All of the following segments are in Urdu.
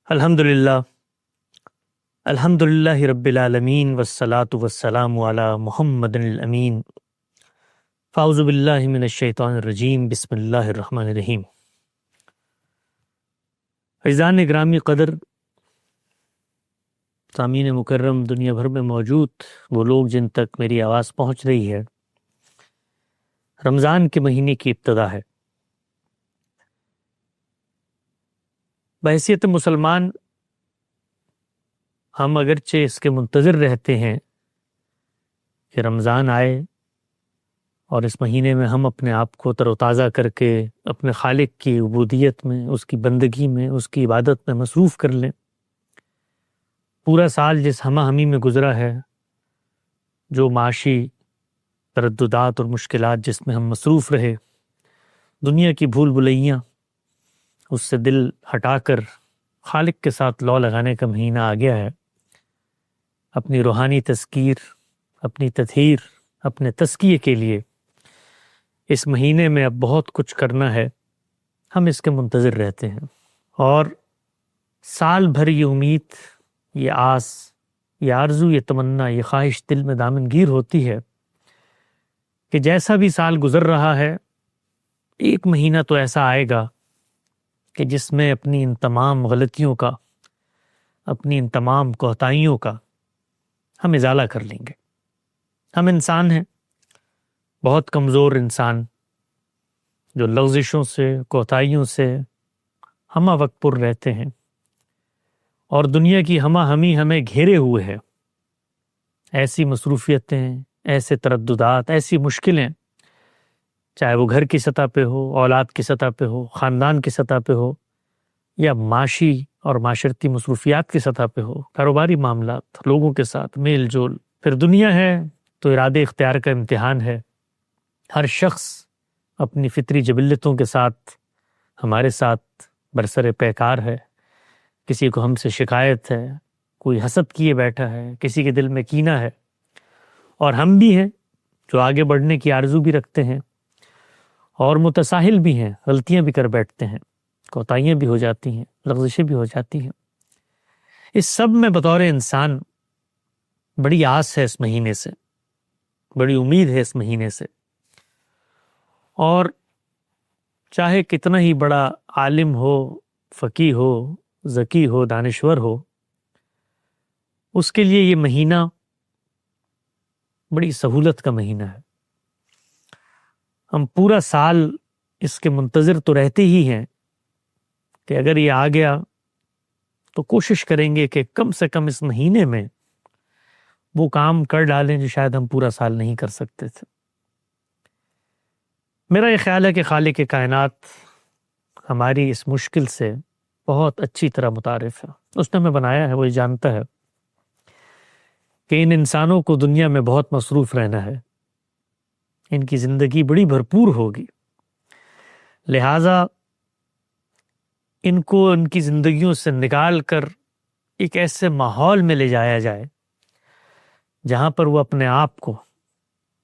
الحمدللہ الحمدللہ رب العالمین والصلاة والسلام علی محمد الامین فاعوذ باللہ من الشیطان الرجیم بسم اللہ الرحمن الرحیم۔ عزیزان گرامی قدر، سامعین مکرم، دنیا بھر میں موجود وہ لوگ جن تک میری آواز پہنچ رہی ہے، رمضان کے مہینے کی ابتدا ہے۔ بحیثیت مسلمان ہم اگرچہ اس کے منتظر رہتے ہیں کہ رمضان آئے اور اس مہینے میں ہم اپنے آپ کو تر و تازہ کر کے اپنے خالق کی عبودیت میں، اس کی بندگی میں، اس کی عبادت میں مصروف کر لیں۔ پورا سال جس ہمہ ہمی میں گزرا ہے، جو معاشی ترددات اور مشکلات جس میں ہم مصروف رہے، دنیا کی بھول بھلیاں، اس سے دل ہٹا کر خالق کے ساتھ لو لگانے کا مہینہ آ گیا ہے۔ اپنی روحانی تذکیر، اپنی تطہیر، اپنے تزکیے کے لیے اس مہینے میں اب بہت کچھ کرنا ہے۔ ہم اس کے منتظر رہتے ہیں اور سال بھر یہ امید، یہ آس، یہ آرزو، یہ تمنا، یہ خواہش دل میں دامنگیر ہوتی ہے کہ جیسا بھی سال گزر رہا ہے، ایک مہینہ تو ایسا آئے گا کہ جس میں اپنی ان تمام غلطیوں کا، اپنی ان تمام کوتاہیوں کا ہم ازالہ کر لیں گے۔ ہم انسان ہیں، بہت کمزور انسان، جو لغزشوں سے، کوتاہیوں سے ہمہ وقت پر رہتے ہیں، اور دنیا کی ہمہ ہمی ہمیں گھیرے ہوئے ہے۔ ایسی مصروفیتیں، ایسے ترددات، ایسی مشکلیں، چاہے وہ گھر کی سطح پہ ہو، اولاد کی سطح پہ ہو، خاندان کی سطح پہ ہو، یا معاشی اور معاشرتی مصروفیات کی سطح پہ ہو، کاروباری معاملات، لوگوں کے ساتھ میل جول، پھر دنیا ہے تو ارادے اختیار کا امتحان ہے۔ ہر شخص اپنی فطری جبلتوں کے ساتھ ہمارے ساتھ برسر پیکار ہے۔ کسی کو ہم سے شکایت ہے، کوئی حسد کیے بیٹھا ہے، کسی کے دل میں کینہ ہے، اور ہم بھی ہیں جو آگے بڑھنے کی آرزو بھی رکھتے ہیں اور متساہل بھی ہیں، غلطیاں بھی کر بیٹھتے ہیں، کوتاہیاں بھی ہو جاتی ہیں، لغزشیں بھی ہو جاتی ہیں۔ اس سب میں بطور انسان بڑی آس ہے اس مہینے سے، بڑی امید ہے اس مہینے سے، اور چاہے کتنا ہی بڑا عالم ہو، فقیہ ہو، ذکی ہو، دانشور ہو، اس کے لیے یہ مہینہ بڑی سہولت کا مہینہ ہے۔ ہم پورا سال اس کے منتظر تو رہتے ہی ہیں کہ اگر یہ آ گیا تو کوشش کریں گے کہ کم سے کم اس مہینے میں وہ کام کر ڈالیں جو شاید ہم پورا سال نہیں کر سکتے تھے۔ میرا یہ خیال ہے کہ خالق کائنات ہماری اس مشکل سے بہت اچھی طرح متعارف ہے۔ اس نے ہمیں بنایا ہے، وہ یہ جانتا ہے کہ ان انسانوں کو دنیا میں بہت مصروف رہنا ہے، ان کی زندگی بڑی بھرپور ہوگی، لہٰذا ان کو ان کی زندگیوں سے نکال کر ایک ایسے ماحول میں لے جایا جائے جہاں پر وہ اپنے آپ کو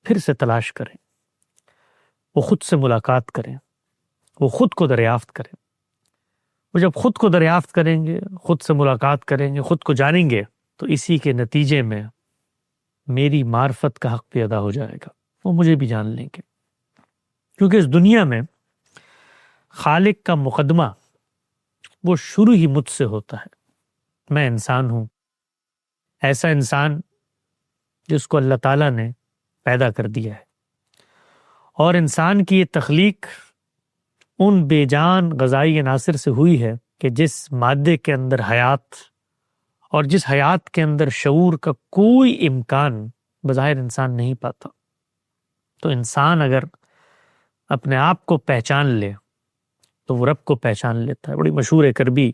پھر سے تلاش کریں، وہ خود سے ملاقات کریں، وہ خود کو دریافت کریں۔ وہ جب خود کو دریافت کریں گے، خود سے ملاقات کریں گے، خود کو جانیں گے، تو اسی کے نتیجے میں میری معرفت کا حق بھی ادا ہو جائے گا، وہ مجھے بھی جان لیں گے۔ کیونکہ اس دنیا میں خالق کا مقدمہ وہ شروع ہی مجھ سے ہوتا ہے۔ میں انسان ہوں، ایسا انسان جس کو اللہ تعالیٰ نے پیدا کر دیا ہے، اور انسان کی یہ تخلیق ان بے جان غذائی عناصر سے ہوئی ہے کہ جس مادے کے اندر حیات، اور جس حیات کے اندر شعور کا کوئی امکان بظاہر انسان نہیں پاتا۔ تو انسان اگر اپنے آپ کو پہچان لے تو وہ رب کو پہچان لیتا ہے۔ بڑی مشہور ایک عربی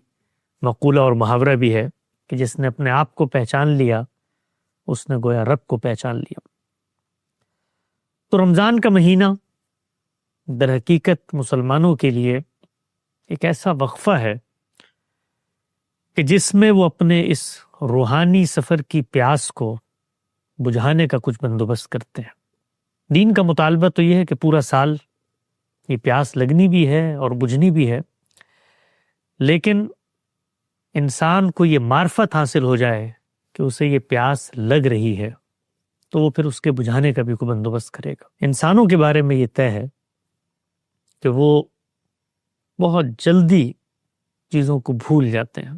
مقولہ اور محاورہ بھی ہے کہ جس نے اپنے آپ کو پہچان لیا، اس نے گویا رب کو پہچان لیا۔ تو رمضان کا مہینہ در حقیقت مسلمانوں کے لیے ایک ایسا وقفہ ہے کہ جس میں وہ اپنے اس روحانی سفر کی پیاس کو بجھانے کا کچھ بندوبست کرتے ہیں۔ دین کا مطالبہ تو یہ ہے کہ پورا سال یہ پیاس لگنی بھی ہے اور بجھنی بھی ہے، لیکن انسان کو یہ معرفت حاصل ہو جائے کہ اسے یہ پیاس لگ رہی ہے تو وہ پھر اس کے بجھانے کا بھی کوئی بندوبست کرے گا۔ انسانوں کے بارے میں یہ طے ہے کہ وہ بہت جلدی چیزوں کو بھول جاتے ہیں،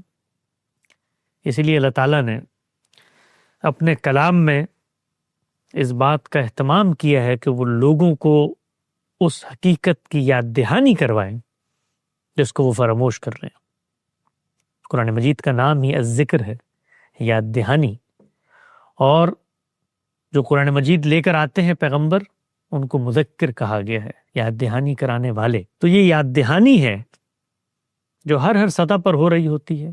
اسی لیے اللہ تعالیٰ نے اپنے کلام میں اس بات کا اہتمام کیا ہے کہ وہ لوگوں کو اس حقیقت کی یاد دہانی کروائیں جس کو وہ فراموش کر رہے ہیں۔ قرآن مجید کا نام ہی الذکر ہے، یاد دہانی، اور جو قرآن مجید لے کر آتے ہیں پیغمبر ان کو مذکر کہا گیا ہے، یاد دہانی کرانے والے۔ تو یہ یاد دہانی ہے جو ہر سطح پر ہو رہی ہوتی ہے،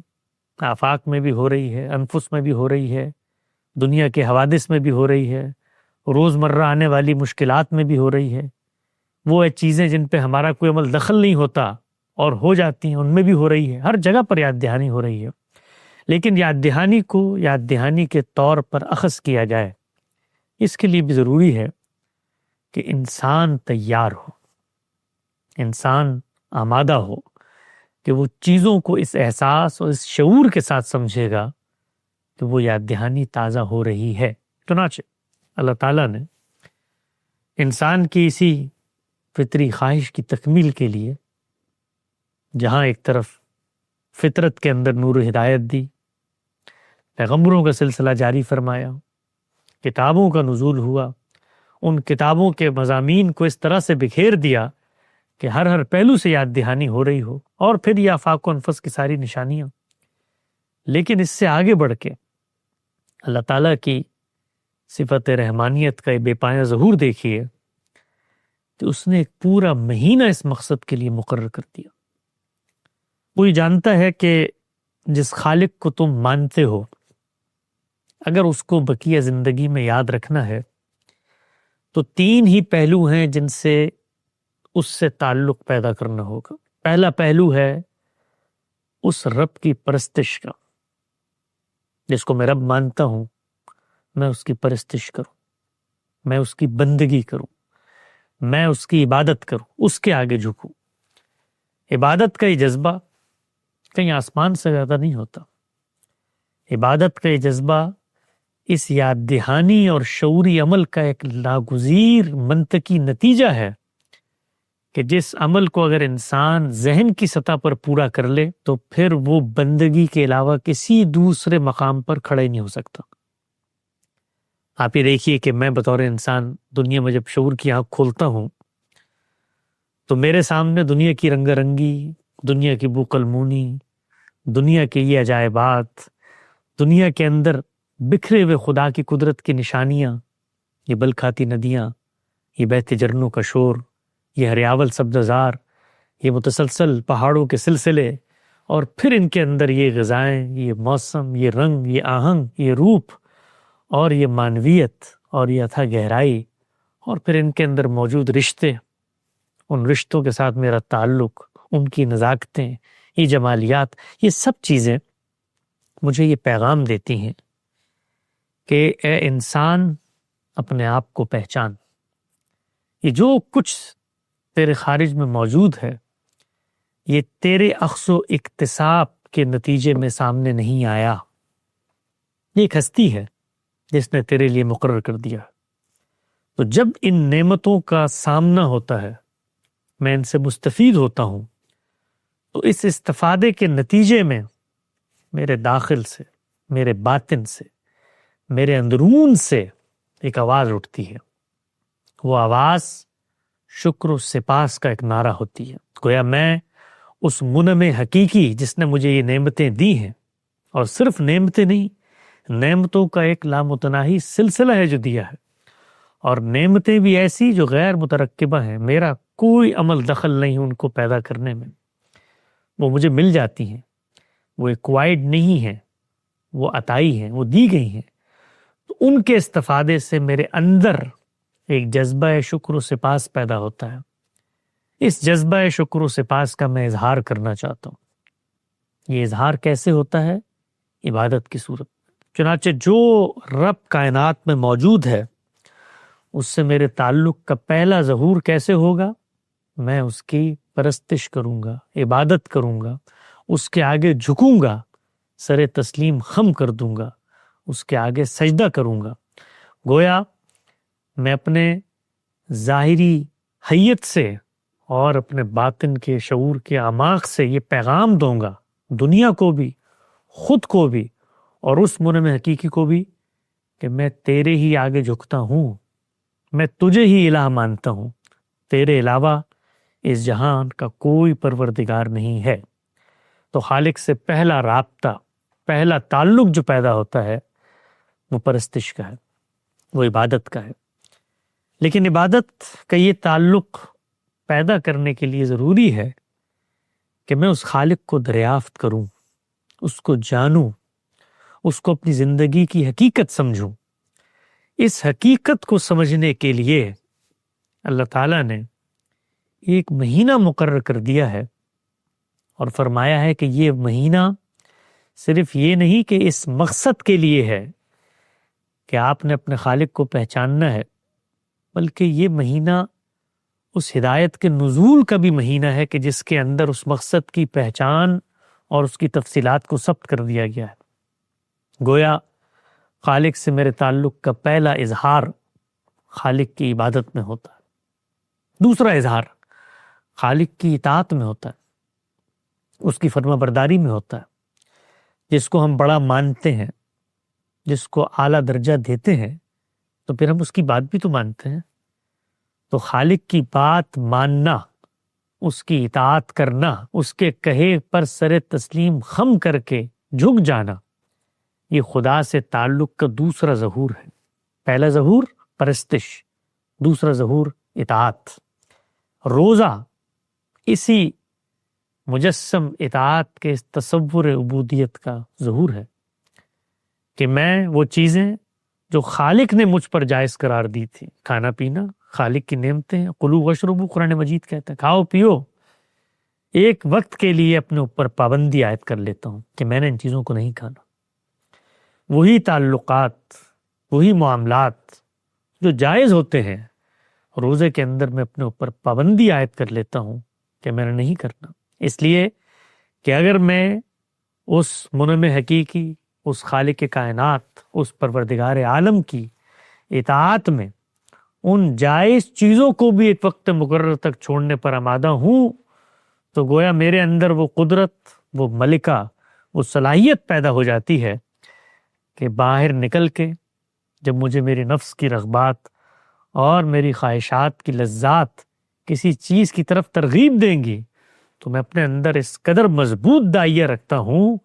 آفاق میں بھی ہو رہی ہے، انفس میں بھی ہو رہی ہے، دنیا کے حوادث میں بھی ہو رہی ہے، روزمرہ آنے والی مشکلات میں بھی ہو رہی ہے، وہ چیزیں جن پہ ہمارا کوئی عمل دخل نہیں ہوتا اور ہو جاتی ہیں ان میں بھی ہو رہی ہے، ہر جگہ پر یاد دہانی ہو رہی ہے۔ لیکن یاد دہانی کو یاد دہانی کے طور پر اخذ کیا جائے، اس کے لیے بھی ضروری ہے کہ انسان تیار ہو، انسان آمادہ ہو کہ وہ چیزوں کو اس احساس اور اس شعور کے ساتھ سمجھے گا کہ وہ یاد دہانی تازہ ہو رہی ہے۔ چنانچہ اللہ تعالیٰ نے انسان کی اسی فطری خواہش کی تکمیل کے لیے جہاں ایک طرف فطرت کے اندر نور و ہدایت دی، پیغمبروں کا سلسلہ جاری فرمایا، کتابوں کا نزول ہوا، ان کتابوں کے مضامین کو اس طرح سے بکھیر دیا کہ ہر پہلو سے یاد دہانی ہو رہی ہو، اور پھر یہ آفاق و انفس کی ساری نشانیاں۔ لیکن اس سے آگے بڑھ کے اللہ تعالیٰ کی صفت رحمانیت کا بے پایہ ظہور دیکھیے کہ اس نے ایک پورا مہینہ اس مقصد کے لیے مقرر کر دیا۔ کوئی جانتا ہے کہ جس خالق کو تم مانتے ہو اگر اس کو بقیہ زندگی میں یاد رکھنا ہے تو 3 ہی پہلو ہیں جن سے اس سے تعلق پیدا کرنا ہوگا۔ پہلا پہلو ہے اس رب کی پرستش کا، جس کو میں رب مانتا ہوں، میں اس کی پرستش کروں، میں اس کی بندگی کروں، میں اس کی عبادت کروں، اس کے آگے جھکوں۔ عبادت کا یہ جذبہ کہیں آسمان سے زیادہ نہیں ہوتا۔ عبادت کا یہ جذبہ اس یاد دہانی اور شعوری عمل کا ایک ناگزیر منطقی نتیجہ ہے کہ جس عمل کو اگر انسان ذہن کی سطح پر پورا کر لے تو پھر وہ بندگی کے علاوہ کسی دوسرے مقام پر کھڑا ہی نہیں ہو سکتا۔ آپ یہ دیکھیے کہ میں بطور انسان دنیا میں جب شعور کی آنکھ کھولتا ہوں تو میرے سامنے دنیا کی رنگا رنگی، دنیا کی بو قلمونی، دنیا کے یہ عجائبات، دنیا کے اندر بکھرے ہوئے خدا کی قدرت کی نشانیاں، یہ بل کھاتی ندیاں، یہ بہتے جھرنوں کا شور، یہ ہریاول سبززار، یہ متسلسل پہاڑوں کے سلسلے، اور پھر ان کے اندر یہ غذائیں، یہ موسم، یہ رنگ، یہ آہنگ، یہ روپ، اور یہ معنویت، اور یہ اتھا گہرائی، اور پھر ان کے اندر موجود رشتے، ان رشتوں کے ساتھ میرا تعلق، ان کی نزاکتیں، یہ جمالیات، یہ سب چیزیں مجھے یہ پیغام دیتی ہیں کہ اے انسان اپنے آپ کو پہچان۔ یہ جو کچھ تیرے خارج میں موجود ہے یہ تیرے اخذ و اکتساب کے نتیجے میں سامنے نہیں آیا، یہ ایک ہستی ہے جس نے تیرے لیے مقرر کر دیا۔ تو جب ان نعمتوں کا سامنا ہوتا ہے، میں ان سے مستفید ہوتا ہوں، تو اس استفادے کے نتیجے میں میرے داخل سے، میرے باطن سے، میرے اندرون سے ایک آواز اٹھتی ہے۔ وہ آواز شکر و سپاس کا ایک نعرہ ہوتی ہے۔ گویا میں اس منعم حقیقی جس نے مجھے یہ نعمتیں دی ہیں، اور صرف نعمتیں نہیں، نعمتوں کا ایک لامتناہی سلسلہ ہے جو دیا ہے، اور نعمتیں بھی ایسی جو غیر مترکبہ ہیں، میرا کوئی عمل دخل نہیں ان کو پیدا کرنے میں، وہ مجھے مل جاتی ہیں، وہ ایکوائرڈ نہیں ہیں، وہ عطائی ہیں، وہ دی گئی ہیں۔ تو ان کے استفادے سے میرے اندر ایک جذبہ شکر و سپاس پیدا ہوتا ہے۔ اس جذبہ شکر و سپاس کا میں اظہار کرنا چاہتا ہوں۔ یہ اظہار کیسے ہوتا ہے؟ عبادت کی صورت۔ چنانچہ جو رب کائنات میں موجود ہے اس سے میرے تعلق کا پہلا ظہور کیسے ہوگا؟ میں اس کی پرستش کروں گا، عبادت کروں گا، اس کے آگے جھکوں گا، سر تسلیم خم کر دوں گا، اس کے آگے سجدہ کروں گا۔ گویا میں اپنے ظاہری حیت سے اور اپنے باطن کے شعور کے اعماق سے یہ پیغام دوں گا دنیا کو بھی، خود کو بھی، اور اس منعم حقیقی کو بھی کہ میں تیرے ہی آگے جھکتا ہوں، میں تجھے ہی الہ مانتا ہوں، تیرے علاوہ اس جہان کا کوئی پروردگار نہیں ہے۔ تو خالق سے پہلا رابطہ، پہلا تعلق جو پیدا ہوتا ہے وہ پرستش کا ہے، وہ عبادت کا ہے۔ لیکن عبادت کا یہ تعلق پیدا کرنے کے لیے ضروری ہے کہ میں اس خالق کو دریافت کروں، اس کو جانوں، اس کو اپنی زندگی کی حقیقت سمجھوں۔ اس حقیقت کو سمجھنے کے لیے اللہ تعالیٰ نے ایک مہینہ مقرر کر دیا ہے اور فرمایا ہے کہ یہ مہینہ صرف یہ نہیں کہ اس مقصد کے لیے ہے کہ آپ نے اپنے خالق کو پہچاننا ہے، بلکہ یہ مہینہ اس ہدایت کے نزول کا بھی مہینہ ہے کہ جس کے اندر اس مقصد کی پہچان اور اس کی تفصیلات کو ثبت کر دیا گیا ہے۔ گویا خالق سے میرے تعلق کا پہلا اظہار خالق کی عبادت میں ہوتا ہے، دوسرا اظہار خالق کی اطاعت میں ہوتا ہے، اس کی فرما برداری میں ہوتا ہے۔ جس کو ہم بڑا مانتے ہیں، جس کو اعلیٰ درجہ دیتے ہیں، تو پھر ہم اس کی بات بھی تو مانتے ہیں۔ تو خالق کی بات ماننا، اس کی اطاعت کرنا، اس کے کہے پر سر تسلیم خم کر کے جھک جانا، یہ خدا سے تعلق کا دوسرا ظہور ہے۔ پہلا ظہور پرستش، دوسرا ظہور اطاعت۔ روزہ اسی مجسم اطاعت کے اس تصور عبودیت کا ظہور ہے کہ میں وہ چیزیں جو خالق نے مجھ پر جائز قرار دی تھی، کھانا پینا خالق کی نعمتیں ہیں، کلو وشربو قرآن مجید کہتا ہے، کھاؤ پیو، ایک وقت کے لیے اپنے اوپر پابندی عائد کر لیتا ہوں کہ میں نے ان چیزوں کو نہیں کھانا۔ وہی تعلقات، وہی معاملات جو جائز ہوتے ہیں، روزے کے اندر میں اپنے اوپر پابندی عائد کر لیتا ہوں کہ میں نے نہیں کرنا، اس لیے کہ اگر میں اس منعم حقیقی، اس خالق کائنات، اس پروردگار عالم کی اطاعت میں ان جائز چیزوں کو بھی ایک وقت مقرر تک چھوڑنے پر آمادہ ہوں، تو گویا میرے اندر وہ قدرت، وہ ملکہ، وہ صلاحیت پیدا ہو جاتی ہے کہ باہر نکل کے جب مجھے میری نفس کی رغبات اور میری خواہشات کی لذات کسی چیز کی طرف ترغیب دیں گی، تو میں اپنے اندر اس قدر مضبوط دائیا رکھتا ہوں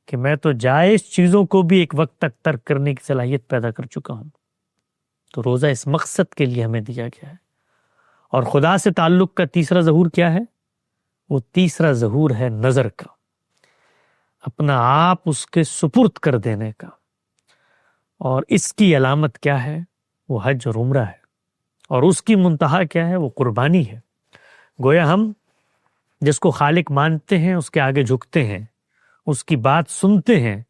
کہ میں تو جائز چیزوں کو بھی ایک وقت تک ترک کرنے کی صلاحیت پیدا کر چکا ہوں۔ تو روزہ اس مقصد کے لیے ہمیں دیا گیا ہے۔ اور خدا سے تعلق کا تیسرا ظہور کیا ہے؟ وہ تیسرا ظہور ہے نظر کا، اپنا آپ اس کے سپرد کر دینے کا۔ اور اس کی علامت کیا ہے؟ وہ حج اور عمرہ ہے، اور اس کی منتہا کیا ہے؟ وہ قربانی ہے۔ گویا ہم جس کو خالق مانتے ہیں، اس کے آگے جھکتے ہیں، اس کی بات سنتے ہیں،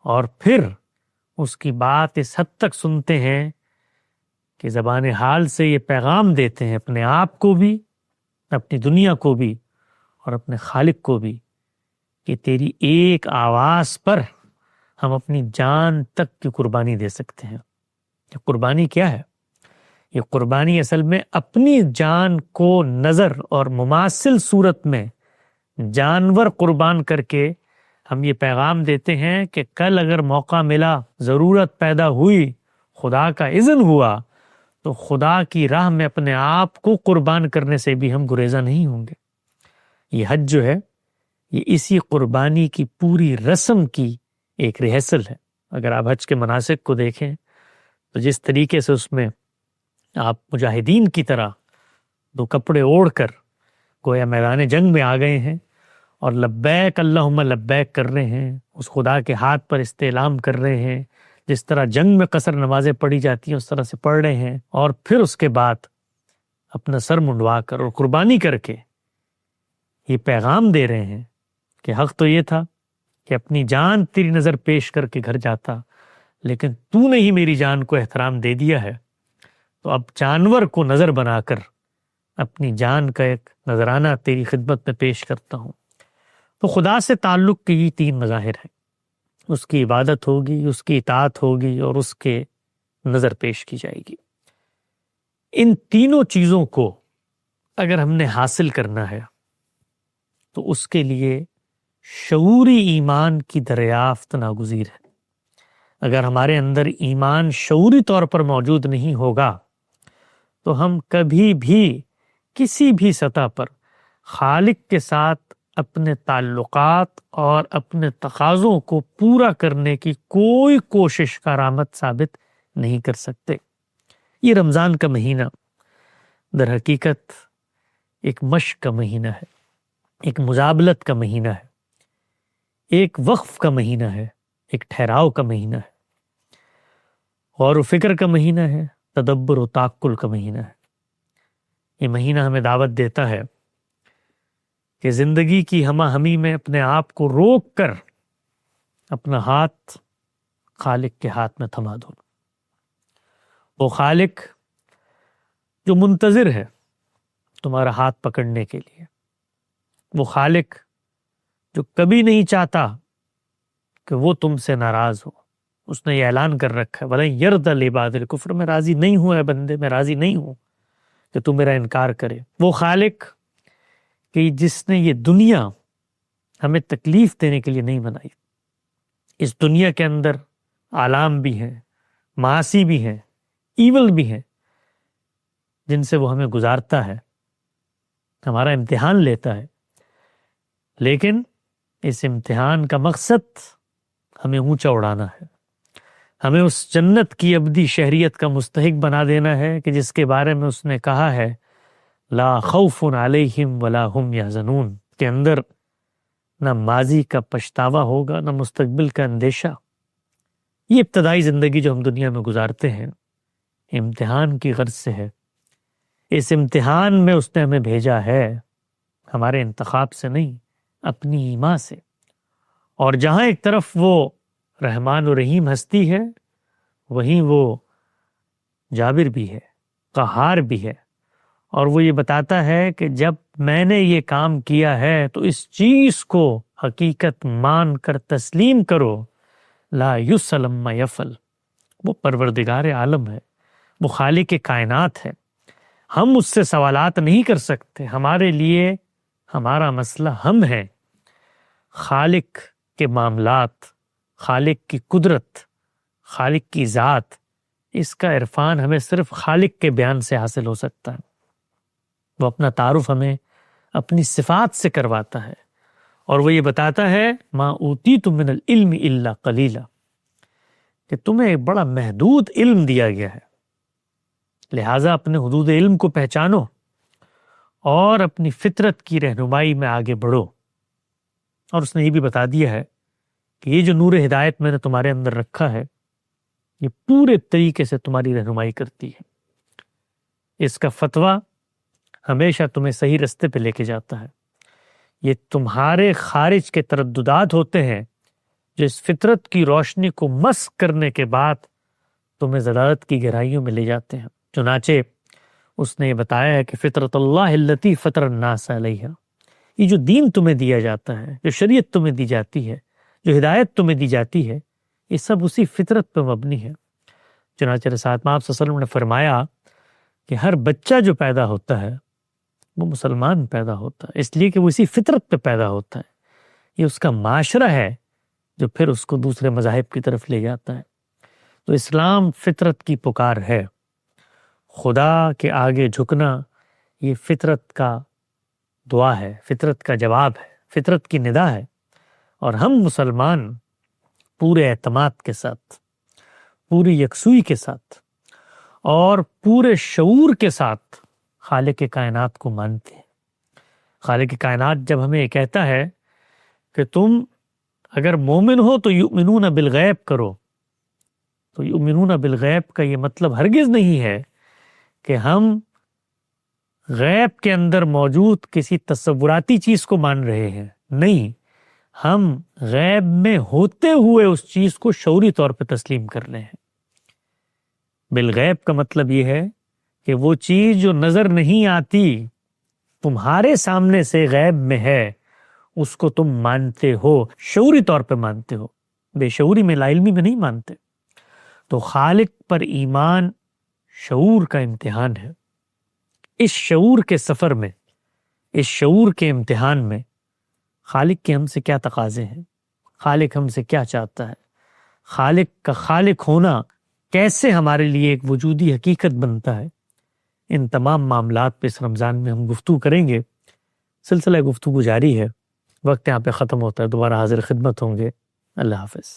اور پھر اس کی بات اس حد تک سنتے ہیں کہ زبان حال سے یہ پیغام دیتے ہیں اپنے آپ کو بھی، اپنی دنیا کو بھی، اور اپنے خالق کو بھی، کہ تیری ایک آواز پر ہم اپنی جان تک کی قربانی دے سکتے ہیں۔ یہ قربانی کیا ہے؟ یہ قربانی اصل میں اپنی جان کو نظر اور مماثل صورت میں جانور قربان کر کے ہم یہ پیغام دیتے ہیں کہ کل اگر موقع ملا، ضرورت پیدا ہوئی، خدا کا اذن ہوا، تو خدا کی راہ میں اپنے آپ کو قربان کرنے سے بھی ہم گریزہ نہیں ہوں گے۔ یہ حج جو ہے، یہ اسی قربانی کی پوری رسم کی ایک ریہرسل ہے۔ اگر آپ حج کے مناسک کو دیکھیں تو جس طریقے سے اس میں آپ مجاہدین کی طرح دو کپڑے اوڑھ کر گویا میدان جنگ میں آ گئے ہیں اور لبیک اللہم لبیک کر رہے ہیں، اس خدا کے ہاتھ پر استعلام کر رہے ہیں، جس طرح جنگ میں قصر نمازیں پڑھی جاتی ہیں اس طرح سے پڑھ رہے ہیں، اور پھر اس کے بعد اپنا سر منڈوا کر اور قربانی کر کے یہ پیغام دے رہے ہیں کہ حق تو یہ تھا کہ اپنی جان تیری نظر پیش کر کے گھر جاتا، لیکن تو نے ہی میری جان کو احترام دے دیا ہے، تو اب جانور کو نظر بنا کر اپنی جان کا ایک نذرانہ تیری خدمت میں پیش کرتا ہوں۔ تو خدا سے تعلق کی یہ تین مظاہر ہیں۔ اس کی عبادت ہوگی، اس کی اطاعت ہوگی اور اس کے نظر پیش کی جائے گی۔ ان تینوں چیزوں کو اگر ہم نے حاصل کرنا ہے تو اس کے لیے شعوری ایمان کی دریافت ناگزیر ہے۔ اگر ہمارے اندر ایمان شعوری طور پر موجود نہیں ہوگا تو ہم کبھی بھی کسی بھی سطح پر خالق کے ساتھ اپنے تعلقات اور اپنے تقاضوں کو پورا کرنے کی کوئی کوشش کارآمد ثابت نہیں کر سکتے۔ یہ رمضان کا مہینہ در حقیقت ایک مشق کا مہینہ ہے، ایک مزابلت کا مہینہ ہے، ایک وقف کا مہینہ ہے، ایک ٹھہراؤ کا مہینہ ہے، غور و فکر کا مہینہ ہے، تدبر و تعقل کا مہینہ ہے۔ یہ مہینہ ہمیں دعوت دیتا ہے کہ زندگی کی ہمہ ہمی میں اپنے آپ کو روک کر اپنا ہاتھ خالق کے ہاتھ میں تھما دو۔ وہ خالق جو منتظر ہے تمہارا ہاتھ پکڑنے کے لیے، وہ خالق جو کبھی نہیں چاہتا کہ وہ تم سے ناراض ہو۔ اس نے یہ اعلان کر رکھا ہے وَلَن يَرْضَ لِعِبَادِ الْكُفْرَ، میں راضی نہیں ہوں اے بندے، میں راضی نہیں ہوں کہ تم میرا انکار کرے۔ وہ خالق کہ جس نے یہ دنیا ہمیں تکلیف دینے کے لیے نہیں بنائی، اس دنیا کے اندر آلام بھی ہیں، معاصی بھی ہیں، ایول بھی ہیں، جن سے وہ ہمیں گزارتا ہے، ہمارا امتحان لیتا ہے، لیکن اس امتحان کا مقصد ہمیں اونچا اڑانا ہے، ہمیں اس جنت کی ابدی شہریت کا مستحق بنا دینا ہے کہ جس کے بارے میں اس نے کہا ہے لا خوف علیہم ولا ہم یحزنون، کے اندر نہ ماضی کا پچھتاوا ہوگا نہ مستقبل کا اندیشہ۔ یہ ابتدائی زندگی جو ہم دنیا میں گزارتے ہیں امتحان کی غرض سے ہے۔ اس امتحان میں اس نے ہمیں بھیجا ہے ہمارے انتخاب سے نہیں، اپنی ایمان سے۔ اور جہاں ایک طرف وہ رحمان و رحیم ہستی ہے، وہیں وہ جابر بھی ہے، قہار بھی ہے، اور وہ یہ بتاتا ہے کہ جب میں نے یہ کام کیا ہے تو اس چیز کو حقیقت مان کر تسلیم کرو، لا یسلم ما یفعل۔ وہ پروردگار عالم ہے، وہ خالق کائنات ہے، ہم اس سے سوالات نہیں کر سکتے۔ ہمارے لیے ہمارا مسئلہ ہم ہیں، خالق کے معاملات، خالق کی قدرت، خالق کی ذات، اس کا عرفان ہمیں صرف خالق کے بیان سے حاصل ہو سکتا ہے۔ وہ اپنا تعارف ہمیں اپنی صفات سے کرواتا ہے، اور وہ یہ بتاتا ہے ما اوتیتم من العلم الا قلیلا، کہ تمہیں ایک بڑا محدود علم دیا گیا ہے، لہٰذا اپنے حدود علم کو پہچانو اور اپنی فطرت کی رہنمائی میں آگے بڑھو۔ اور اس نے یہ بھی بتا دیا ہے کہ یہ جو نور ہدایت میں نے تمہارے اندر رکھا ہے یہ پورے طریقے سے تمہاری رہنمائی کرتی ہے، اس کا فتویٰ ہمیشہ تمہیں صحیح رستے پہ لے کے جاتا ہے۔ یہ تمہارے خارج کے ترددات ہوتے ہیں جو اس فطرت کی روشنی کو مسک کرنے کے بعد تمہیں ضلالت کی گہرائیوں میں لے جاتے ہیں۔ چنانچہ اس نے یہ بتایا ہے کہ فطرت اللہ التی فطر الناس علیہا، یہ جو دین تمہیں دیا جاتا ہے، جو شریعت تمہیں دی جاتی ہے، جو ہدایت تمہیں دی جاتی ہے، یہ سب اسی فطرت پہ مبنی ہے۔ چنانچہ رسالت میں آپ صلی اللہ علیہ وسلم نے فرمایا کہ ہر بچہ جو پیدا ہوتا ہے وہ مسلمان پیدا ہوتا ہے، اس لیے کہ وہ اسی فطرت پہ پیدا ہوتا ہے۔ یہ اس کا معاشرہ ہے جو پھر اس کو دوسرے مذاہب کی طرف لے جاتا ہے۔ تو اسلام فطرت کی پکار ہے، خدا کے آگے جھکنا یہ فطرت کا دعا ہے، فطرت کا جواب ہے، فطرت کی ندا ہے۔ اور ہم مسلمان پورے اعتماد کے ساتھ، پوری یکسوئی کے ساتھ اور پورے شعور کے ساتھ خالق کائنات کو مانتے ہیں۔ خالق کائنات جب ہمیں یہ کہتا ہے کہ تم اگر مومن ہو تو یؤمنون بالغیب کرو، تو یؤمنون بالغیب کا یہ مطلب ہرگز نہیں ہے کہ ہم غیب کے اندر موجود کسی تصوراتی چیز کو مان رہے ہیں، نہیں، ہم غیب میں ہوتے ہوئے اس چیز کو شعوری طور پہ تسلیم کر رہے ہیں۔ بالغیب کا مطلب یہ ہے کہ وہ چیز جو نظر نہیں آتی تمہارے سامنے سے غیب میں ہے، اس کو تم مانتے ہو، شعوری طور پہ مانتے ہو۔ بے شعوری میں، لا علمی میں نہیں مانتے۔ تو خالق پر ایمان شعور کا امتحان ہے۔ اس شعور کے سفر میں، اس شعور کے امتحان میں خالق کے ہم سے کیا تقاضے ہیں، خالق ہم سے کیا چاہتا ہے، خالق کا خالق ہونا کیسے ہمارے لیے ایک وجودی حقیقت بنتا ہے، ان تمام معاملات پہ اس رمضان میں ہم گفتگو کریں گے۔ سلسلہ گفتگو جاری ہے، وقت یہاں پہ ختم ہوتا ہے، دوبارہ حاضر خدمت ہوں گے۔ اللہ حافظ۔